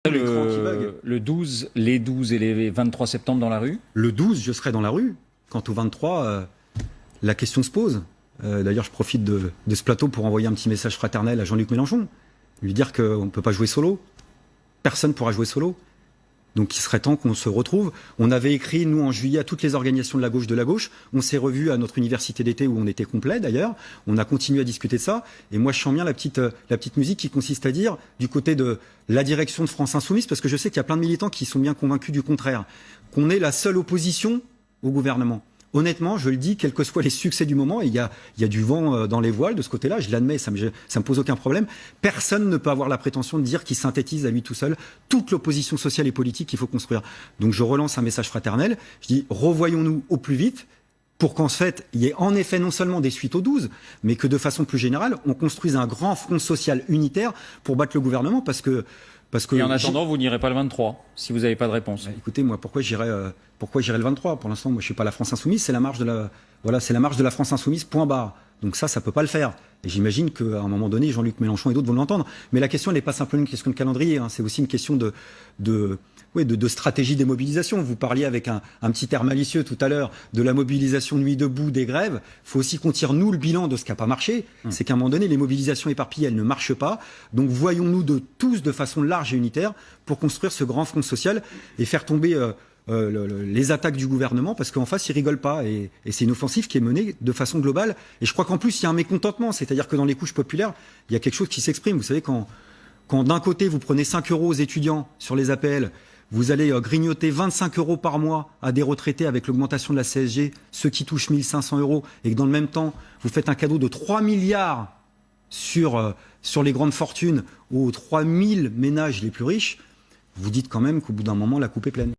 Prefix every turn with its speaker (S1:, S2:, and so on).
S1: Le 12, les 12 et les 23 septembre dans la rue?
S2: Le 12, je serai dans la rue. Quant au 23, la question se pose. D'ailleurs, je profite de ce plateau pour envoyer un petit message fraternel à Jean-Luc Mélenchon. Lui dire qu'on ne peut pas jouer solo. Personne ne pourra jouer solo. Donc il serait temps qu'on se retrouve. On avait écrit, nous, en juillet, à toutes les organisations de la gauche. On s'est revus à notre université d'été où on était complet, d'ailleurs. On a continué à discuter de ça. Et moi, je sens bien la petite musique qui consiste à dire, du côté de la direction de France Insoumise, parce que je sais qu'il y a plein de militants qui sont bien convaincus du contraire, qu'on est la seule opposition au gouvernement. Honnêtement, je le dis, quels que soient les succès du moment, et il y a du vent dans les voiles de ce côté-là, je l'admets, ça me pose aucun problème. Personne ne peut avoir la prétention de dire qu'il synthétise à lui tout seul toute l'opposition sociale et politique qu'il faut construire. Donc je relance un message fraternel, je dis revoyons-nous au plus vite pour qu'en fait, il y ait en effet non seulement des suites au 12, mais que de façon plus générale, on construise un grand front social unitaire pour battre le gouvernement, parce que
S1: et en attendant, vous n'irez pas le 23, si vous n'avez pas de réponse.
S2: Écoutez, moi, pourquoi j'irai le 23? Pour l'instant, moi, je suis pas la France Insoumise, c'est la marche de la France Insoumise, point barre. Donc ça peut pas le faire. Et j'imagine qu'à un moment donné, Jean-Luc Mélenchon et d'autres vont l'entendre. Mais la question n'est pas simplement une question de calendrier, hein. C'est aussi une question de stratégie des mobilisations. Vous parliez avec un petit air malicieux tout à l'heure de la mobilisation nuit debout, des grèves. Il faut aussi qu'on tire, nous, le bilan de ce qui n'a pas marché. C'est qu'à un moment donné, les mobilisations éparpillées, elles ne marchent pas. Donc voyons-nous tous de façon large et unitaire pour construire ce grand front social et faire tomber les attaques du gouvernement, parce qu'en face, ils rigolent pas. Et c'est une offensive qui est menée de façon globale. Et je crois qu'en plus, il y a un mécontentement. C'est-à-dire que dans les couches populaires, il y a quelque chose qui s'exprime. Vous savez, quand d'un côté, vous prenez 5 € aux étudiants sur les APL, vous allez grignoter 25 € par mois à des retraités avec l'augmentation de la CSG, ceux qui touchent 1 500 €, et que dans le même temps, vous faites un cadeau de 3 milliards sur les grandes fortunes aux 3 000 ménages les plus riches, vous dites quand même qu'au bout d'un moment, la coupe est pleine.